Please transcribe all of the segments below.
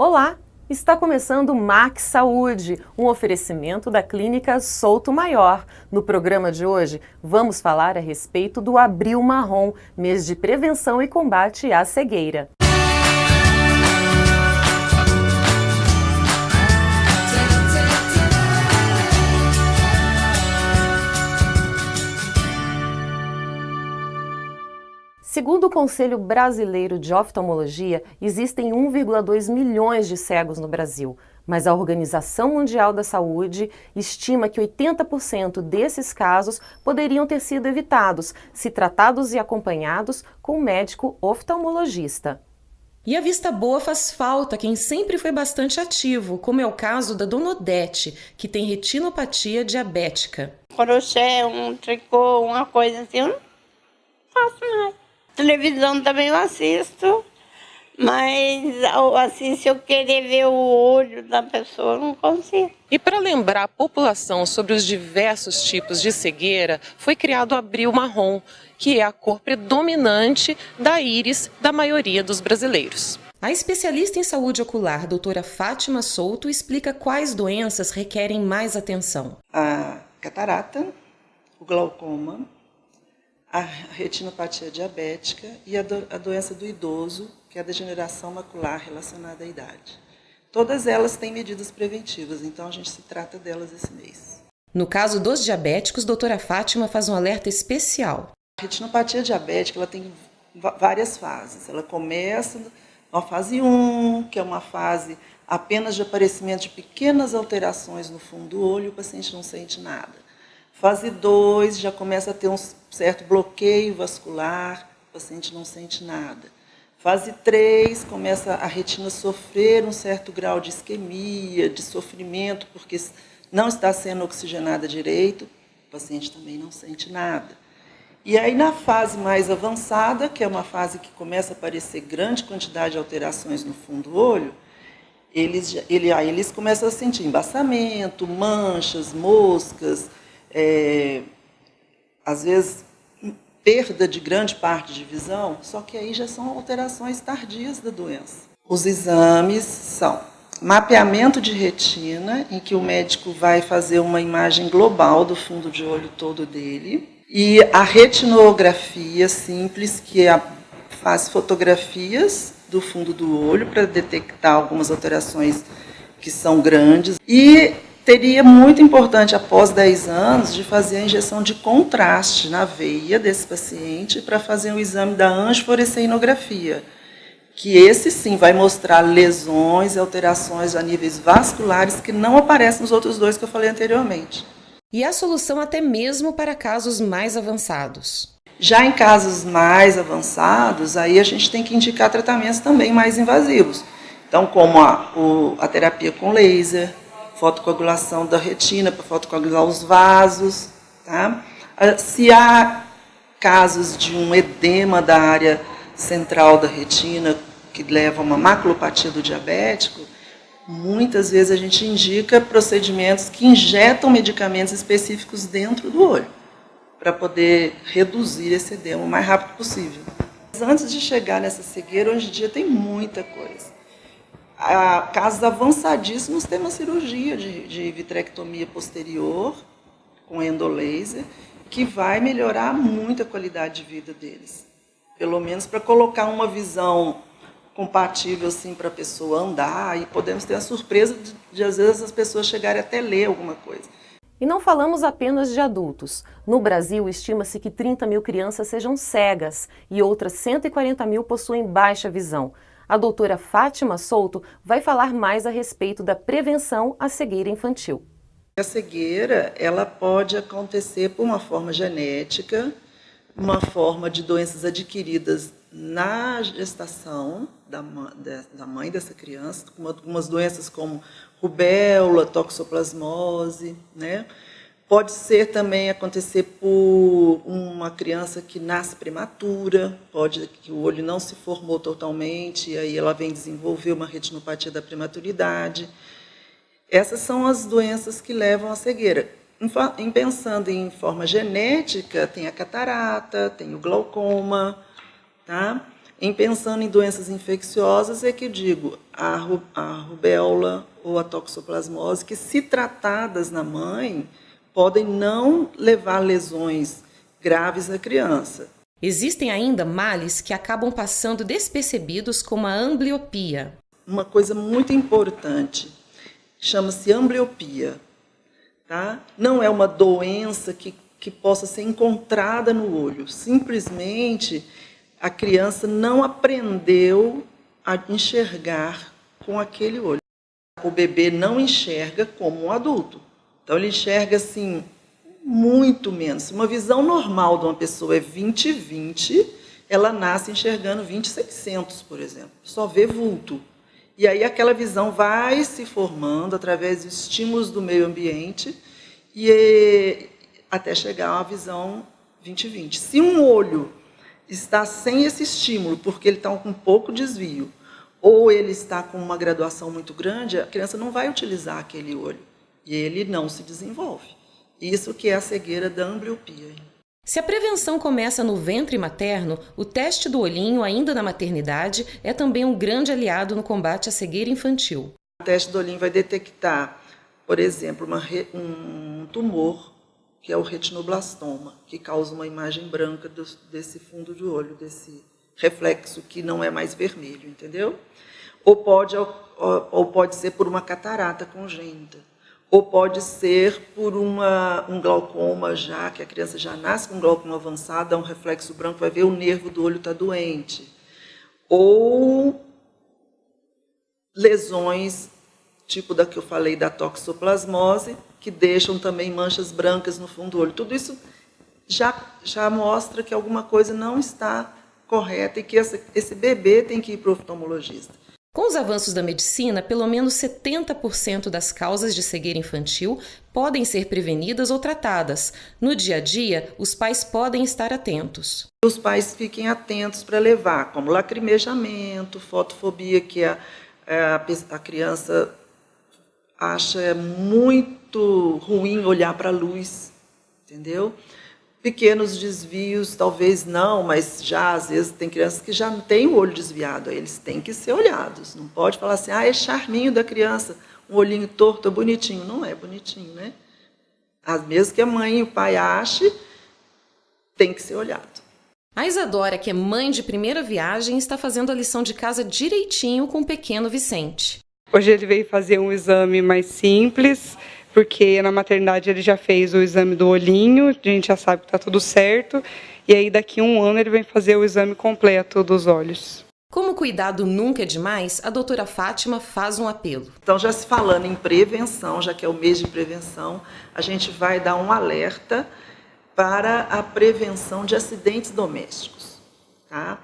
Olá! Está começando o Max Saúde, um oferecimento da Clínica Souto Maior. No programa de hoje, vamos falar a respeito do Abril Marrom, mês de prevenção e combate à cegueira. Segundo o Conselho Brasileiro de Oftalmologia, existem 1,2 milhões de cegos no Brasil, mas a Organização Mundial da Saúde estima que 80% desses casos poderiam ter sido evitados se tratados e acompanhados com um médico oftalmologista. E a vista boa faz falta a quem sempre foi bastante ativo, como é o caso da Dona Odete, que tem retinopatia diabética. Crochê, um tricô, uma coisa assim, eu não faço mais. Televisão também eu assisto, mas assim, se eu querer ver o olho da pessoa, eu não consigo. E para lembrar a população sobre os diversos tipos de cegueira, foi criado o Abril Marrom, que é a cor predominante da íris da maioria dos brasileiros. A especialista em saúde ocular, doutora Fátima Souto, explica quais doenças requerem mais atenção. A catarata, o glaucoma, a retinopatia diabética e a doença do idoso, que é a degeneração macular relacionada à idade. Todas elas têm medidas preventivas, então a gente se trata delas esse mês. No caso dos diabéticos, doutora Fátima faz um alerta especial. A retinopatia diabética ela tem várias fases. Ela começa na fase 1, que é uma fase apenas de aparecimento de pequenas alterações no fundo do olho, o paciente não sente nada. Fase 2, já começa a ter um certo bloqueio vascular, o paciente não sente nada. Fase 3, começa a retina sofrer um certo grau de isquemia, de sofrimento, porque não está sendo oxigenada direito, o paciente também não sente nada. E aí, na fase mais avançada, que é uma fase que começa a aparecer grande quantidade de alterações no fundo do olho, eles começam a sentir embaçamento, manchas, moscas, às vezes perda de grande parte de visão, só que aí já são alterações tardias da doença. Os exames são mapeamento de retina, em que o médico vai fazer uma imagem global do fundo de olho todo dele, e a retinografia simples, que faz fotografias do fundo do olho para detectar algumas alterações que são grandes, e seria muito importante, após 10 anos, de fazer a injeção de contraste na veia desse paciente para fazer um exame da angiofluoresceinografia, que esse sim vai mostrar lesões e alterações a níveis vasculares que não aparecem nos outros dois que eu falei anteriormente. E a solução até mesmo para casos mais avançados. Já em casos mais avançados, aí a gente tem que indicar tratamentos também mais invasivos. Então, como a terapia com laser, fotocoagulação da retina para fotocoagular os vasos. Tá? Se há casos de um edema da área central da retina que leva a uma maculopatia do diabético, muitas vezes a gente indica procedimentos que injetam medicamentos específicos dentro do olho, para poder reduzir esse edema o mais rápido possível. Mas antes de chegar nessa cegueira, hoje em dia tem muita coisa. Casos avançadíssimos tem uma cirurgia de vitrectomia posterior com endolaser, que vai melhorar muito a qualidade de vida deles. Pelo menos para colocar uma visão compatível assim, para a pessoa andar, e podemos ter a surpresa de às vezes as pessoas chegarem até ler alguma coisa. E não falamos apenas de adultos. No Brasil, estima-se que 30 mil crianças sejam cegas e outras 140 mil possuem baixa visão. A doutora Fátima Souto vai falar mais a respeito da prevenção à cegueira infantil. A cegueira ela pode acontecer por uma forma genética, uma forma de doenças adquiridas na gestação da mãe dessa criança, algumas doenças como rubéola, toxoplasmose, né? Pode ser também acontecer por uma criança que nasce prematura, pode que o olho não se formou totalmente, e aí ela vem desenvolver uma retinopatia da prematuridade. Essas são as doenças que levam à cegueira. Pensando em forma genética, tem a catarata, tem o glaucoma, tá? Em pensando em doenças infecciosas, é que digo a rubéola ou a toxoplasmose, que se tratadas na mãe, podem não levar lesões graves à criança. Existem ainda males que acabam passando despercebidos, como a ambliopia. Uma coisa muito importante, chama-se ambliopia. Tá? Não é uma doença que possa ser encontrada no olho. Simplesmente, a criança não aprendeu a enxergar com aquele olho. O bebê não enxerga como um adulto. Então, ele enxerga assim, muito menos. Se uma visão normal de uma pessoa é 20/20, ela nasce enxergando 20/600, por exemplo. Só vê vulto. E aí aquela visão vai se formando através dos estímulos do meio ambiente e até chegar a uma visão 20/20. Se um olho está sem esse estímulo, porque ele está com pouco desvio, ou ele está com uma graduação muito grande, a criança não vai utilizar aquele olho e ele não se desenvolve. Isso que é a cegueira da ambliopia. Se a prevenção começa no ventre materno, o teste do olhinho, ainda na maternidade, é também um grande aliado no combate à cegueira infantil. O teste do olhinho vai detectar, por exemplo, um tumor, que é o retinoblastoma, que causa uma imagem branca desse fundo de olho, desse reflexo que não é mais vermelho, entendeu? Ou pode ser por uma catarata congênita. Ou pode ser por um glaucoma já, que a criança já nasce com um glaucoma avançado, dá um reflexo branco, vai ver o nervo do olho está doente. Ou lesões, tipo da que eu falei, da toxoplasmose, que deixam também manchas brancas no fundo do olho. Tudo isso já mostra que alguma coisa não está correta e que esse bebê tem que ir para o oftalmologista. Com os avanços da medicina, pelo menos 70% das causas de cegueira infantil podem ser prevenidas ou tratadas. No dia a dia, os pais podem estar atentos. Os pais fiquem atentos para levar, como lacrimejamento, fotofobia, que a criança acha muito ruim olhar para a luz, entendeu? Pequenos desvios, talvez não, mas já às vezes tem crianças que já não têm o olho desviado, eles têm que ser olhados. Não pode falar assim, é charminho da criança, um olhinho torto, bonitinho. Não é bonitinho, né? Mesmo que a mãe e o pai achem, tem que ser olhado. A Isadora, que é mãe de primeira viagem, está fazendo a lição de casa direitinho com o pequeno Vicente. Hoje ele veio fazer um exame mais simples, porque na maternidade ele já fez o exame do olhinho, a gente já sabe que está tudo certo, e aí daqui a 1 ano ele vem fazer o exame completo dos olhos. Como cuidado nunca é demais, a doutora Fátima faz um apelo. Então, já se falando em prevenção, já que é o mês de prevenção, a gente vai dar um alerta para a prevenção de acidentes domésticos. Tá?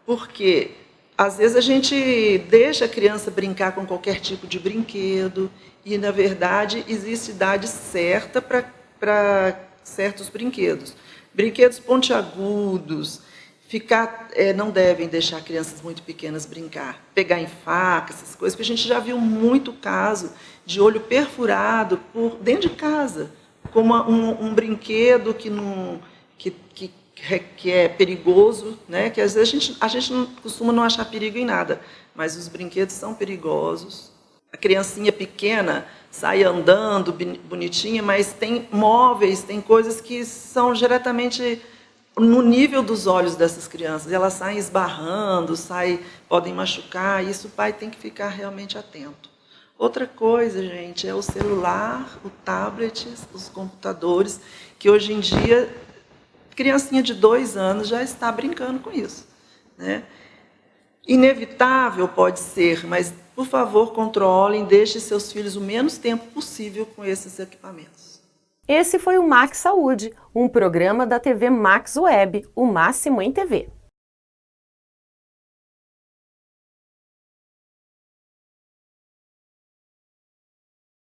Porque às vezes a gente deixa a criança brincar com qualquer tipo de brinquedo e, na verdade, existe idade certa para certos brinquedos. Brinquedos pontiagudos, não devem deixar crianças muito pequenas brincar, pegar em faca, essas coisas, porque a gente já viu muito caso de olho perfurado por dentro de casa, como um brinquedo que é perigoso, né? Que às vezes a gente não costuma não achar perigo em nada, mas os brinquedos são perigosos. A criancinha pequena sai andando bonitinha, mas tem móveis, tem coisas que são diretamente no nível dos olhos dessas crianças. Elas saem esbarrando, podem machucar, e isso o pai tem que ficar realmente atento. Outra coisa, gente, é o celular, o tablet, os computadores, que hoje em dia, criancinha de 2 anos já está brincando com isso, né? Inevitável pode ser, mas, por favor, controlem, deixem seus filhos o menos tempo possível com esses equipamentos. Esse foi o Max Saúde, um programa da TV Max Web, o máximo em TV.